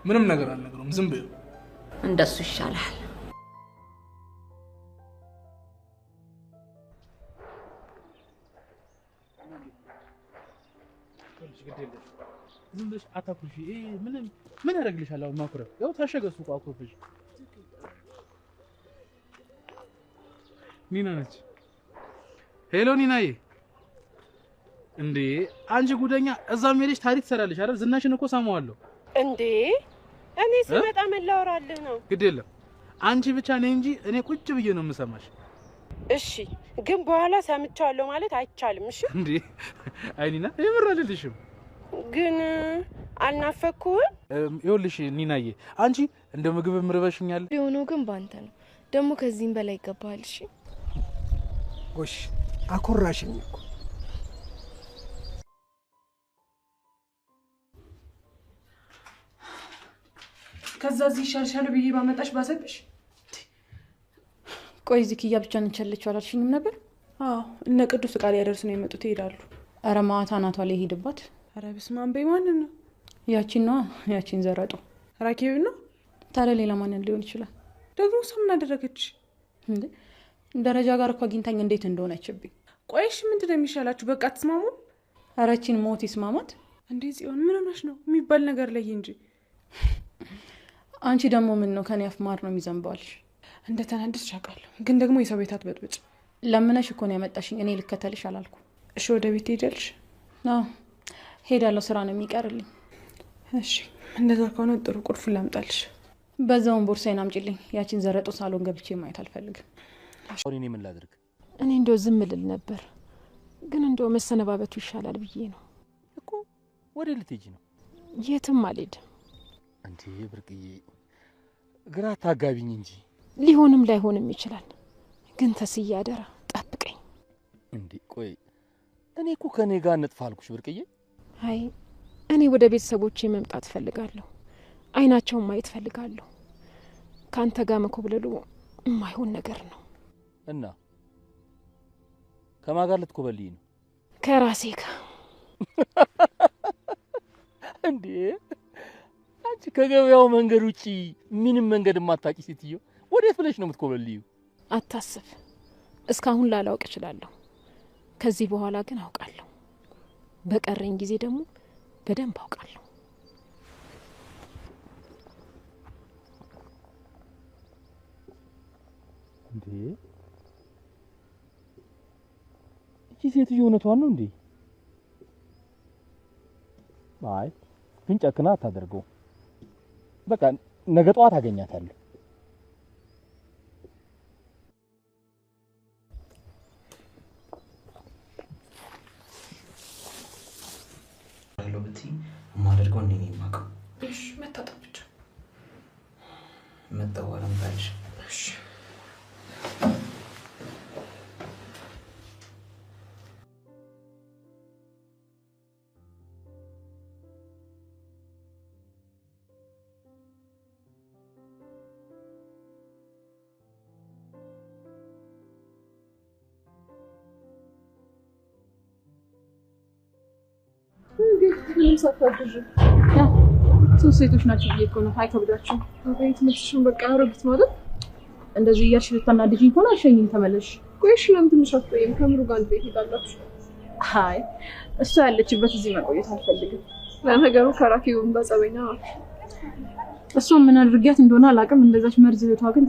ምንም ነገር አልነግረውም ዝም በይው እንደሱ ይሻላል ዝም ብለሽ አታኩርፊ ምን ያደርግልሻል አሁን ማኩረፍ ያው ታሸገሱ አኩርፍሽ ኒና ነች ሄሎ ኒናዬ እንዴ አንቺ ጉደኛ እዛም ሄደሽ ታሪክ ትሰራለሽ አይደል ዝናሽን እኮ ሰማዋለሁ እንዴ እኔ ስመጣ ምን ላወራልህ ነው ግድ የለም አንቺ ብቻ ነኝ እንጂ እኔ ቁጭ ብዬ ነው የምሰማሽ እሺ ግን በኋላ ሰምቻለሁ ማለት አይቻልም እሺ እንዴ አይኒና የምራልልሽም ግን አልናፈኩህም ይኸውልሽ ኒናዬ አንቺ እንደ ምግብ ምርበሽኛል ሊሆነው ግን ባንተ ነው ደግሞ ከዚህም በላይ ይገባል እሺ ጎሽ አኮራሽኝ እኮ ከዛ እዚህ ሻልሻል ብዬ ባመጣሽ ባሰብሽ ቆይ እዚህ ኪያ ብቻ እንቸለችው አላልሽኝም ነበር አዎ እነ ቅዱስ ቃል ያደርሱ ነው የመጡት ይሄዳሉ ኧረ ማታ ናቷ ላይ ሄድባት ኧረ በስመ አብ ማንን ነው ያቺን ዘረጡ ራኬብ ነው ታዲያ ሌላ ማንን ሊሆን ይችላል ደግሞ እሷ ምን አደረገች እንዴ ደረጃ ጋር እኮ አግኝታኝ እንዴት እንደሆነችብኝ ቆይሽ ምንድን ነው የሚሻላችሁ በቃ አትስማሙ ኧረቺን ሞት ይስማማት እንዴ ጽዮን ምን ሆነሽ ነው የሚባል ነገር ላይ እንጂ አንቺ ደግሞ ምን ነው ከኔ አፍ ማር ነው የሚዘንባልሽ እንደተናደድሽ አውቃለሁ ግን ደግሞ የሰው ቤት አትበጥብጭ ለምነሽ እኮ ነው ያመጣሽኝ እኔ ልከተልሽ አላልኩ እሺ ወደ ቤት ሄደልሽ አዎ ሄዳለሁ ስራ ነው የሚቀርልኝ እሺ እንደዛ ከሆነ ጥሩ ቁልፉን ላምጣልሽ በዛውን ቦርሳዬን አምጪልኝ ያቺን ዘረጦ ሳሎን ገብቼ ማየት አልፈልግም እኔ ምን ላድርግ እኔ እንደው ዝም ልል ነበር ግን እንደው መሰነባበቱ ይሻላል ብዬ ነው እኮ ወደ ልትሄጂ ነው የትም አልሄድም አንቺ ብርቅዬ ግራ ታጋቢኝ እንጂ ሊሆንም ላይሆንም ይችላል ግን ተስዬ አደራ ጠብቀኝ እንዴ ቆይ እኔ እኮ ከኔ ጋር እንጥፋ አልኩሽ ብርቅዬ አይ እኔ ወደ ቤተሰቦቼ መምጣት ፈልጋለሁ አይናቸውን ማየት ፈልጋለሁ ካንተ ጋር መኮብለሉ የማይሆን ነገር ነው እና ከማን ጋር ልትኮበልይ ነው ከራሴ ጋር እንዴ አንቺ ከገበያው መንገድ ውጪ ምንም መንገድ ማታቂ ሴትዮ ወዴት ብለሽ ነው የምትኮበልዩ አታስብ እስካሁን ላላውቅ እችላለሁ ከዚህ በኋላ ግን አውቃለሁ በቀረኝ ጊዜ ደግሞ በደንብ አውቃለሁ እንዴ እቺ ሴትዮ እውነቷን ነው እንዴ አይ ግን ጨክና አታደርገው በቃ ነገ ጠዋት አገኛታለሁ ለብቲ ማደርገው እንዴ ነው ማቀው እሺ መታጠብ ብቻ መጣዋለም ታልሽ እሺ ሶስት ሴቶች ናቸው ብዬ እኮ ነው አይከብዳችሁ ቤት ምትሽን በቃ አረግት ማለት እንደዚህ እያልሽ ልታናድጂኝ ከሆነ አልሸኝም ተመለሽ ቆይሽ ለምን ትንሽ አትቆይም ከምሩ ጋር ቤት ሄዳላችሁ አይ እሷ ያለችበት እዚህ መቆየት አልፈልግም ለነገሩ ከራኪውን በጸበኛ እሷን ምን አድርጊያት እንደሆነ አላውቅም እንደዛች መርዝ ቤቷ ግን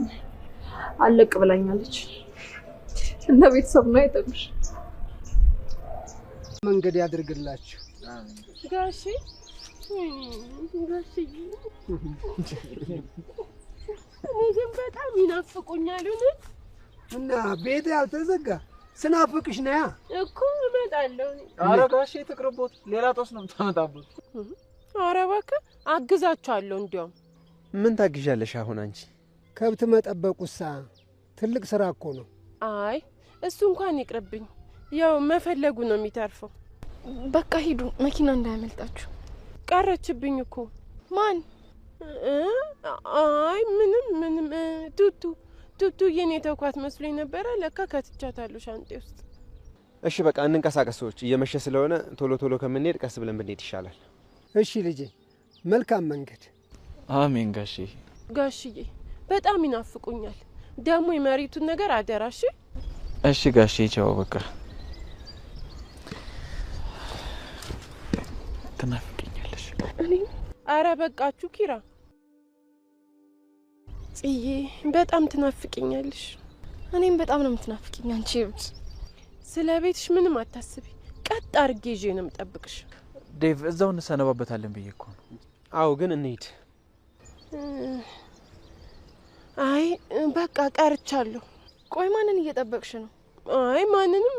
አለቅ ብላኛለች እና ቤተሰብ ነው አይጠብሽ መንገድ ያድርግላችሁ ጋሺ ጋሺ እኔ በጣም ይናፍቁኛል እና ቤት ያልተዘጋ ስናፍቅሽ ነያ እኮ እመጣለሁ ኧረ ጋሼ ትቅርቦት ሌላ ጦስ ነው የምታመጣበት ኧረ እባክህ አግዛቸዋለሁ እንዲያውም ምን ታግዣለሽ አሁን አንቺ ከብት መጠበቁሳ ትልቅ ስራ እኮ ነው አይ እሱ እንኳን ይቅርብኝ ያው መፈለጉ ነው የሚተርፈው በቃ ሂዱ መኪና እንዳያመልጣችሁ ቀረችብኝ እኮ ማን አይ ምንም ቱቱ የኔ ተውኳት መስሎኝ ነበረ ለካ ከትቻታለሁ ሻንጤ ውስጥ እሺ በቃ እንንቀሳቀስ ሰዎች እየመሸ ስለሆነ ቶሎ ከምንሄድ ቀስ ብለን ብንሄድ ይሻላል እሺ ልጄ መልካም መንገድ አሜን ጋሼ። ጋሽዬ በጣም ይናፍቁኛል። ደግሞ የመሬቱን ነገር አደራሽ። እሺ ጋሼ ቻው በቃ። ትናፍቂኛለሽ። አረ በቃችሁ ኪራ። ጽዬ በጣም ትናፍቂኛለሽ። እኔም በጣም ነው የምትናፍቂኝ አንቺ። ስለ ቤትሽ ምንም አታስቢ። ቀጥ አርጌ ይዤ ነው የምጠብቅሽ። ዴቭ እዛው እንሰነባበታለን ብዬ እኮ ነው። አዎ ግን እንሂድ። አይ በቃ ቀርቻለሁ። ቆይ ማንን እየጠበቅሽ ነው? አይ ማንንም።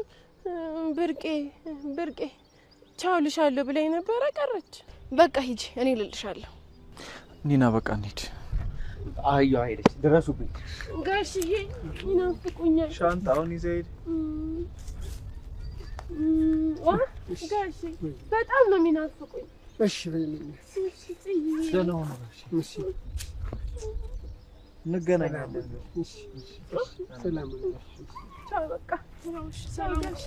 ብርቄ ቻው ልሻለሁ ብለኝ ነበረ ቀረች። በቃ ሂጂ፣ እኔ ልልሻለሁ። ኒና በቃ እንሂድ። አህያ ሄደች። ድረሱብኝ ጋሽዬ ይናፍቁኛል። ሻንጣውን ይዘህ ሂድ። ጋሽ በጣም ነው የሚናፍቁኝ። እሺ ደህና ሁኑ ጋሼ። እሺ እንገናኛለን። እሺ ሰላም ነው። ቻው በቃ። ሰላም ጋሽ።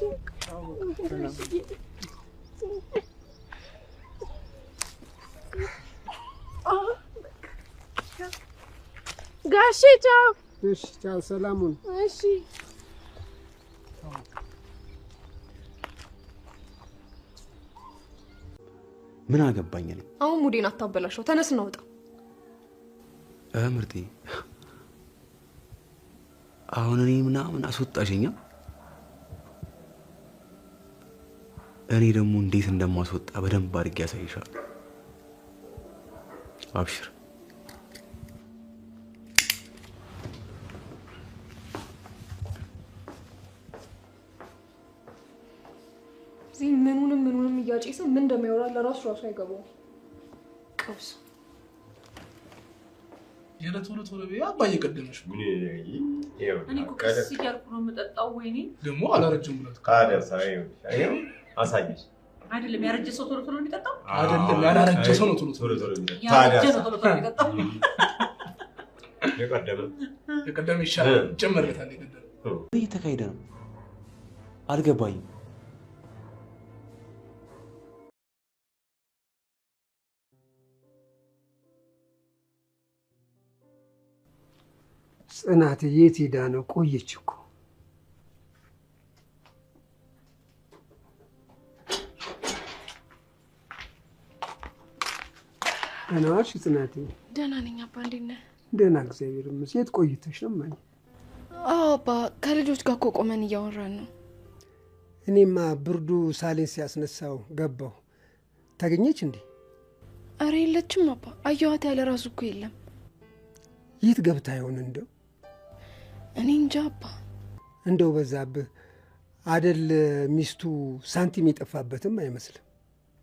ጋሽ ቻው። እሺ ቻው ሰላሙን። እሺ ምን አገባኝ እኔ። አሁን ሙዴን አታበላሽው። ተነስ ነው ወጣ። ምርጤ አሁን እኔ ምናምን አስወጣሽኛ። እኔ ደግሞ እንዴት እንደማስወጣ በደንብ አድርጌ ያሳይሻለሁ። አብሽር። እዚህ ምኑንም እያጨሰ ምን እንደሚያወራ ለራሱ አይገባውም። ቀውስ ቶሎ በይ አባዬ ቀደመሽ። እኔ እኮ ቀስ እያልኩ ነው የምጠጣው። ወይኔ ደግሞ አላረጅም ብለት አሳየሽ። አይደለም ያረጀ ሰው ቶሎ ነው የሚጠጣው። አይደለም ያላረጀ ሰው ነው ቶሎ የሚጠጣው። ያረጀ ነው ቶሎ የሚጠጣው። የቀደመ ይሻላል። ጨመርለታል። የቀደመ እየተካሄደ ነው አልገባኝም። ጽናት የት ሄዳ ነው? ቆየች እኮ። ደህና ዋልሽ ጽናት? ደህና ነኝ አባ። እንዴት ነህ? ደህና እግዚአብሔር ይመስገን። የት ቆይተሽ ነው ማኝ? አዎ አባ፣ ከልጆች ጋር እኮ ቆመን እያወራን ነው። እኔማ ብርዱ ሳሌን ሲያስነሳው ገባሁ። ታገኘች እንዴ? አረ የለችም አባ። አየኋት ያለ ራሱ እኮ የለም። የት ገብታ ይሆን እንደው? እኔ እንጃ አባ። እንደው በዛብህ አደል ሚስቱ ሳንቲም የጠፋበትም አይመስልም።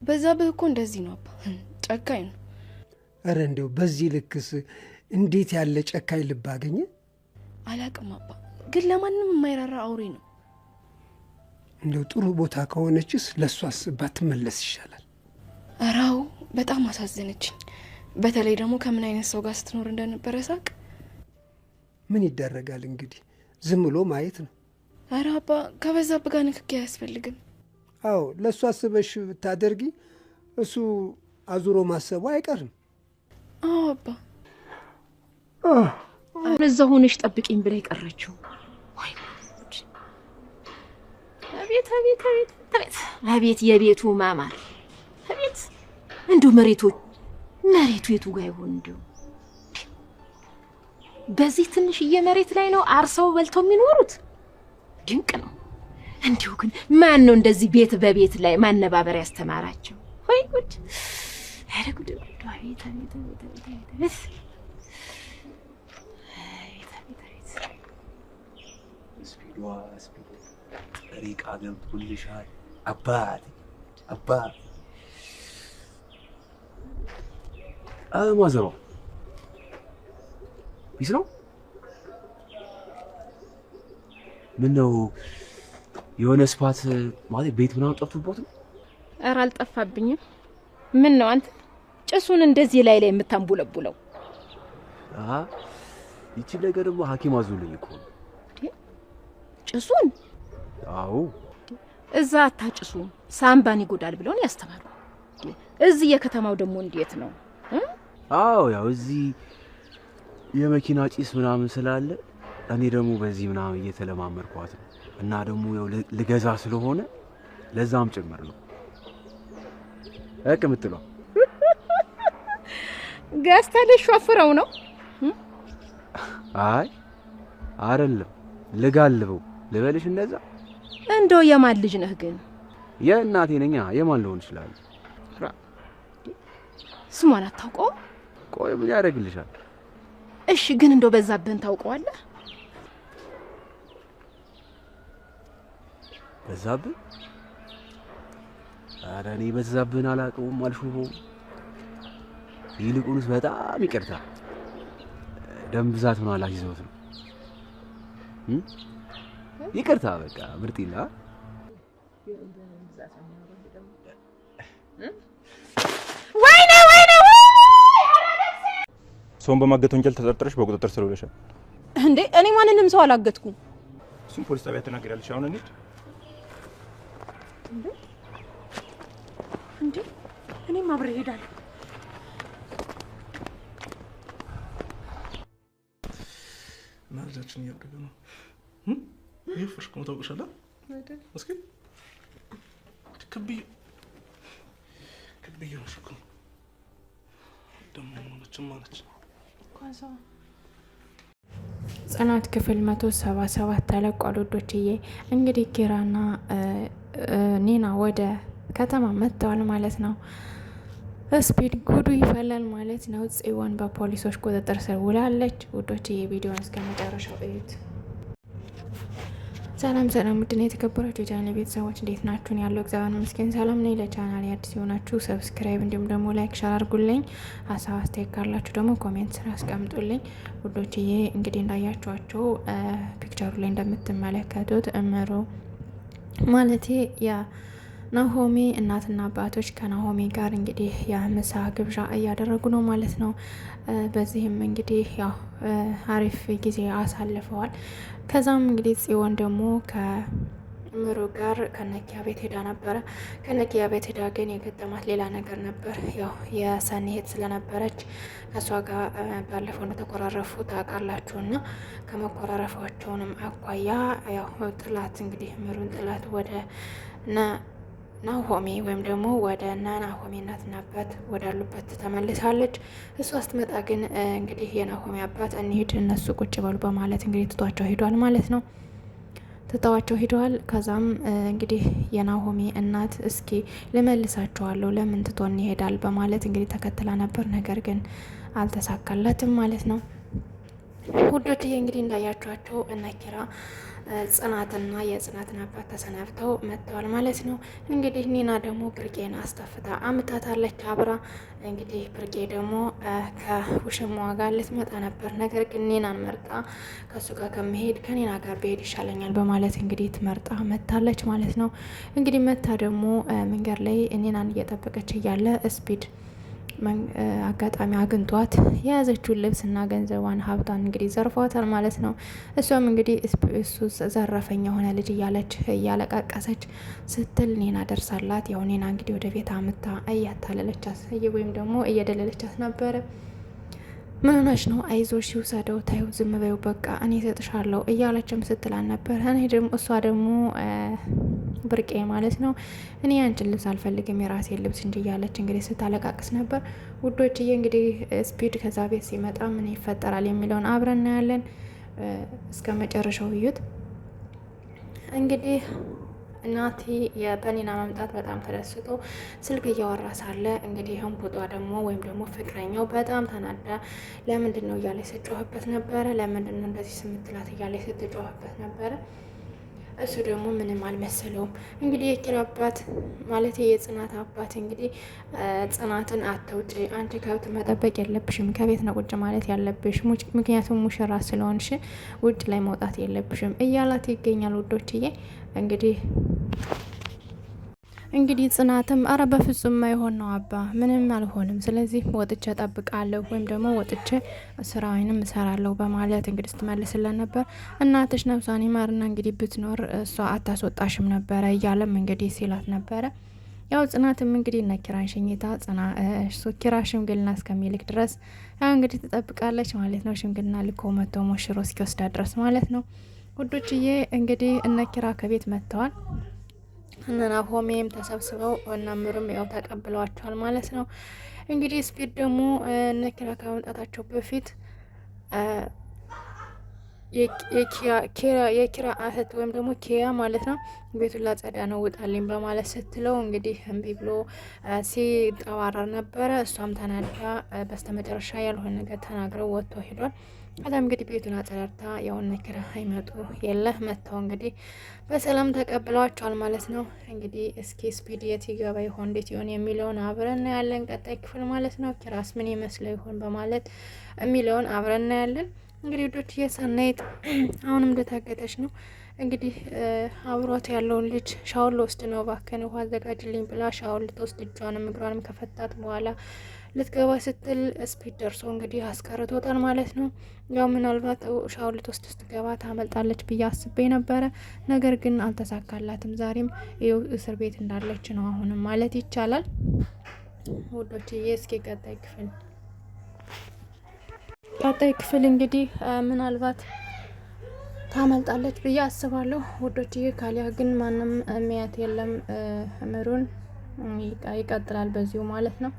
በዛብህ እኮ እንደዚህ ነው አባ፣ ጨካኝ ነው። አረ እንደው በዚህ ልክስ እንዴት ያለ ጨካኝ ልብ አገኘ? አላቅም አባ፣ ግን ለማንም የማይራራ አውሬ ነው። እንደው ጥሩ ቦታ ከሆነችስ ለሷስ ባትመለስ ይሻላል። አራው በጣም አሳዘነችኝ። በተለይ ደግሞ ከምን አይነት ሰው ጋር ስትኖር እንደነበረ ሳቅ። ምን ይደረጋል እንግዲህ ዝም ብሎ ማየት ነው። አረ አባ፣ ከበዛብህ ጋር ንክኪ አያስፈልግም። አዎ ለሷ አስበሽ ብታደርጊ እሱ አዙሮ ማሰቡ አይቀርም። አዎ አባ። እዛ ሆነሽ ጠብቂኝ ብላ ይቀረችው። ወይ አቤት የቤቱ ማማር። አቤት እንደው መሬቱ የቱ ጋር ይሆን እንደው? በዚህ ትንሽዬ መሬት ላይ ነው አርሰው በልተው የሚኖሩት። ድንቅ ነው። እንዲሁ ግን ማን ነው እንደዚህ ቤት በቤት ላይ ማነባበር ያስተማራቸው? ወይ ጉድ! አረ ጉድ! አቤት ስፒድ ጠሪቃ ገብቶልሻል አባት ማዘሯ ቢስ ነው። ምን ነው የሆነ ስፓት ማለት ቤት ምናምን ጠፍቶበት ነው? ኧረ አልጠፋብኝም። ምን ነው አንተ ጭሱን እንደዚህ ላይ የምታንቡለቡለው? ይቺ ነገር ደግሞ ሐኪም አዞልኝ እኮ ነው። ጭሱን? አዎ እዛ አታጭሱ ሳምባን ይጎዳል ብለውን ያስተማሩ። እዚህ የከተማው ደግሞ እንዴት ነው? አዎ ያው እዚህ የመኪና ጭስ ምናምን ስላለ እኔ ደግሞ በዚህ ምናምን እየተለማመድኳት ነው እና ደግሞ ያው ልገዛ ስለሆነ ለዛም ጭምር ነው እቅምጥለው ገዝተሽ ሾፍረው ነው? አይ አይደለም ልጋልበው ልበልሽ እንደዛ። እንደው የማን ልጅ ነህ ግን? የእናቴ ነኛ። የማን ልሆን ይችላል? ስሟን አታውቀው? ቆይ ምን ያደርግልሻል? እሺ ግን እንደው በዛብህን ታውቀዋለህ? በዛብህ? ኧረ እኔ በዛብህን አላውቀውም አልሹፈውም። ይልቁንስ በጣም ይቅርታ ደም ብዛት ምን አላይዘውት ነው። ይቅርታ በቃ ምርጢላ። ወይኔ ሰውን በማገት ወንጀል ተጠርጥረሽ በቁጥጥር ስር ውለሻል። እንዴ እኔ ማንንም ሰው አላገትኩም። እሱም ፖሊስ ጣቢያ ተናገራለሽ። አሁን እንዴ እኔም አብሬ እሄዳለሁ። ማለታችን እያደረገ ነው። ይፈርሽ ከመ ታውቁሻለህ አይደል? እስኪ ከብዬ ነው ሽኩ ደሞ ማለች ጽናት ክፍል 177 ተለቋል ውዶችዬ። እንግዲህ ኪራና ኒና ወደ ከተማ መጥተዋል ማለት ነው። ስፒድ ጉዱ ይፈላል ማለት ነው። ጽዮን በፖሊሶች ቁጥጥር ስር ውላለች ውዶችዬ። ቪዲዮውን እስከ መጨረሻው እዩት። ሰላም ውድና የተከበራችሁ የቻናሌ ቤተሰቦች እንዴት ናችሁን? ያለው እግዚአብሔር ይመስገን ሰላም ነኝ። ለቻናሌ አዲስ የሆናችሁ ሰብስክራይብ እንዲሁም ደግሞ ላይክ ሼር አድርጉልኝ። ሀሳብ አስተያየት ካላችሁ ደግሞ ኮሜንት ስራ አስቀምጡልኝ ውዶችዬ። እንግዲህ እንዳያችኋቸው ፒክቸሩ ላይ እንደምትመለከቱት እምሩ ማለቴ ናሆሚ እናትና አባቶች ከናሆሚ ጋር እንግዲህ የምሳ ግብዣ እያደረጉ ነው ማለት ነው። በዚህም እንግዲህ ያው አሪፍ ጊዜ አሳልፈዋል። ከዛም እንግዲህ ጽዮን ደግሞ ከምሩ ጋር ከነኪያ ቤት ሄዳ ነበረ። ከነኪያ ቤት ሄዳ ግን የገጠማት ሌላ ነገር ነበር። ያው የሰኒ እህት ስለነበረች ከእሷ ጋር ባለፈው እንደተኮራረፉ ታውቃላችሁና ከመኮራረፋቸውንም አኳያ ያው ጥላት እንግዲህ ምሩን ጥላት ወደ ናሆሚ ወይም ደግሞ ወደ ናሆሚ እናትና አባት ወዳሉበት ተመልሳለች። እሷ ስትመጣ ግን እንግዲህ የናሆሚ አባት እንሂድ እነሱ ቁጭ በሉ በማለት እንግዲህ ትቷቸው ሄዷል ማለት ነው። ትተዋቸው ሄደዋል። ከዛም እንግዲህ የናሆሚ እናት እስኪ ልመልሳቸዋለሁ ለምን ትቶን ይሄዳል በማለት እንግዲህ ተከትላ ነበር። ነገር ግን አልተሳካላትም ማለት ነው ውዶችዬ። እንግዲህ እንዳያችኋቸው እነ ኪራ ጽናትና የጽናትን አባት ተሰናብተው መጥተዋል ማለት ነው። እንግዲህ ኒና ደግሞ ብርቄን አስተፍታ አምታታለች አብራ። እንግዲህ ብርቄ ደግሞ ከውሽማዋ ጋር ልትመጣ ነበር። ነገር ግን ኒናን መርጣ ከሱ ጋር ከመሄድ ከኒና ጋር ብሄድ ይሻለኛል በማለት እንግዲህ ትመርጣ መታለች ማለት ነው። እንግዲህ መታ ደግሞ መንገድ ላይ ኒናን እየጠበቀች እያለ ስፒድ አጋጣሚ አግኝቷት የያዘችውን ልብስና ገንዘቧን ሀብቷን እንግዲህ ዘርፏታል ማለት ነው። እሷም እንግዲህ እሱ ዘረፈኝ የሆነ ልጅ እያለች እያለቃቀሰች ስትል ኒና ደርሳላት፣ ያው ኒና እንግዲህ ወደ ቤት አምታ እያታለለቻት ወይም ደግሞ እየደለለቻት ነበረ። ምን ሆነሽ ነው? አይዞሽ ይውሰደው፣ ታዩ ዝም በይው፣ በቃ እኔ እሰጥሻለሁ እያለችም ስትላል ነበር። እሷ ደግሞ ብርቄ ማለት ነው እኔ አንቺን ልብስ አልፈልግም የራሴን ልብስ እንጂ እያለች እንግዲህ ስታለቃቅስ ነበር ውዶችዬ። እንግዲህ ስፒድ ከዛ ቤት ሲመጣ ምን ይፈጠራል የሚለውን አብረን እናያለን። እስከ መጨረሻው እዩት። እንግዲህ እናቴ በኒና መምጣት በጣም ተደስቶ ስልክ እያወራ ሳለ እንግዲህ ህንቡጧ ደግሞ ወይም ደግሞ ፍቅረኛው በጣም ተናዳ ለምንድን ነው እያለ ስትጮህበት ነበረ። ለምንድን ነው እንደዚህ ስምትላት እያለ ስትጮህበት ነበረ። እሱ ደግሞ ምንም አልመሰለውም። እንግዲህ የኪራ አባት ማለት የጽናት አባት እንግዲህ ጽናትን አትውጪ፣ አንቺ ከብት መጠበቅ የለብሽም፣ ከቤት ነው ቁጭ ማለት ያለብሽ፣ ምክንያቱም ሙሽራ ስለሆንሽ ውጭ ላይ መውጣት የለብሽም እያላት ይገኛል ውዶችዬ። እንግዲህ ጽናትም አረ በፍጹም ማይሆን ነው አባ፣ ምንም አልሆንም፣ ስለዚህ ወጥቼ እጠብቃለሁ ወይም ደግሞ ወጥቼ ስራዬንም እሰራለሁ በማለት እንግዲህ ስትመልስለን ነበር። እናትሽ ነፍሷን ይማርና እንግዲህ ብትኖር እሷ አታስወጣሽም ነበረ እያለም እንግዲህ ሲላት ነበረ። ያው ጽናትም እንግዲህ እነ ኪራን ሸኝታ ኪራ ሽምግልና እስከሚልክ ድረስ ያው እንግዲህ ትጠብቃለች ማለት ነው። ሽምግልና ልኮ መጥተው ሞሽሮ እስኪወስዳ ድረስ ማለት ነው። ውዶችዬ እንግዲህ እነ ኪራ ከቤት መጥተዋል። እነ ናሆሜም ተሰብስበው እነ ምሩም ያው ተቀብለዋቸዋል ማለት ነው። እንግዲህ ስፒድ ደግሞ እነ ኪራ ከመምጣታቸው በፊት የኪራ እህት ወይም ደግሞ ኪያ ማለት ነው ቤቱን ላጸዳ ነው ውጣልኝ በማለት ስትለው እንግዲህ እምቢ ብሎ ሲጠዋረር ነበረ። እሷም ተናዳ በስተመጨረሻ ያልሆነ ነገር ተናግረው ወጥቶ ሄዷል። ከዛም እንግዲህ ቤቱን አጸዳድታ ያውነ ኪራ አይመጡ የለ መጥተው እንግዲህ በሰላም ተቀብለዋቸዋል ማለት ነው። እንግዲህ እስኪ ስፒድ የት ይገባ ይሆን እንዴት ይሆን የሚለውን አብረን ያለን ቀጣይ ክፍል ማለት ነው። ኪራስ ምን ይመስለው ይሆን በማለት የሚለውን አብረን ያለን። እንግዲህ ውዶች የሰናይት አሁንም እንደታገተች ነው። እንግዲህ አብሯት ያለውን ልጅ ሻወር ልወስድ ነው እባክህን ውሃ አዘጋጅልኝ ብላ ሻወር ልትወስድ እጇንም እግሯንም ከፈታት በኋላ ልትገባ ስትል ስፒድ ደርሶ እንግዲህ አስቀርቶታል ማለት ነው። ያው ምናልባት ሻወር ልትወስድ ስትገባ ታመልጣለች ብዬ አስቤ ነበረ። ነገር ግን አልተሳካላትም። ዛሬም ይኸው እስር ቤት እንዳለች ነው አሁንም ማለት ይቻላል። ውዶችዬ እስኪ ቀጣይ ክፍል እንግዲህ ምናልባት ታመልጣለች ብዬ አስባለሁ ውዶችዬ። ካሊያ ግን ማንም የሚያት የለም። ምሩን ይቀጥላል በዚሁ ማለት ነው።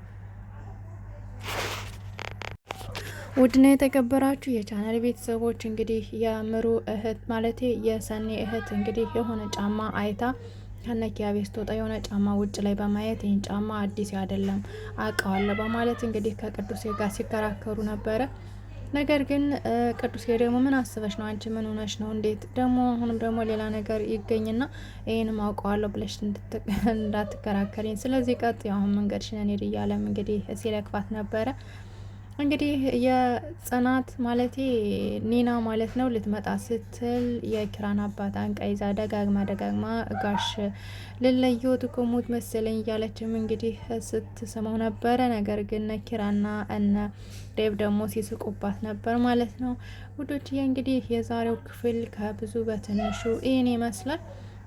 ውድና የተከበራችሁ የቻናል ቤተሰቦች እንግዲህ የምሩ እህት ማለት የሰኔ እህት እንግዲህ የሆነ ጫማ አይታ ከነኪያ ቤት ስትወጣ የሆነ ጫማ ውጭ ላይ በማየት ይህን ጫማ አዲስ አይደለም አውቀዋለሁ በማለት እንግዲህ ከቅዱሴ ጋር ሲከራከሩ ነበረ። ነገር ግን ቅዱሴ ደግሞ ምን አስበሽ ነው አንቺ ምን ሆነሽ ነው እንዴት ደግሞ አሁንም ደግሞ ሌላ ነገር ይገኝና ይሄንም አውቀዋለሁ ብለሽ እንዳትከራከሪኝ፣ ስለዚህ ቀጥ አሁን መንገድሽን እንሂድ እያለም እንግዲህ ሲለክፋት ነበረ። እንግዲህ የጽናት ማለቴ ኒና ማለት ነው ልትመጣ ስትል የኪራን አባት አንቃ ይዛ ደጋግማ ጋሽ ልለየው ትኮሙት መሰለኝ እያለችም እንግዲህ ስትስመው ነበረ። ነገር ግን ኪራና እነ ዴብ ደግሞ ሲስቁባት ነበር ማለት ነው። ውዶችዬ እንግዲህ የዛሬው ክፍል ከብዙ በትንሹ ይህን ይመስላል።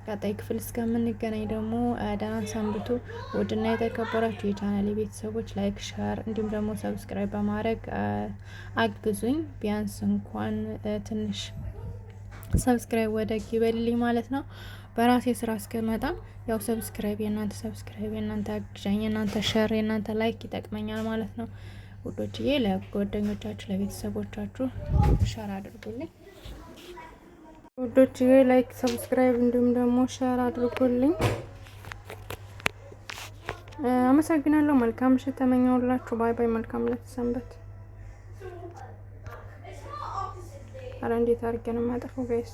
ቀጣይ ክፍል እስከምንገናኝ ደግሞ ደህና ሰንብቱ። ውድና የተከበራችሁ የቻናሌ ቤተሰቦች ላይክ፣ ሸር እንዲሁም ደግሞ ሰብስክራይብ በማድረግ አግዙኝ። ቢያንስ እንኳን ትንሽ ሰብስክራይብ ወደ ይበልልኝ ማለት ነው። በራሴ ስራ እስከመጣ ያው ሰብስክራይብ የእናንተ አግዣኝ፣ የእናንተ ሸር፣ የእናንተ ላይክ ይጠቅመኛል ማለት ነው። ውዶችዬ ለጓደኞቻችሁ ለቤተሰቦቻችሁ ሸር አድርጉልኝ። ውዶች ላይክ ሰብስክራይብ እንዲሁም ደግሞ ሼር አድርጉልኝ። አመሰግናለሁ። መልካም ምሽት ተመኘሁላችሁ። ባይ ባይ። መልካም ለተሰንበት። አረ እንዴት አድርጌ ነው የማጠፋው ጋይስ?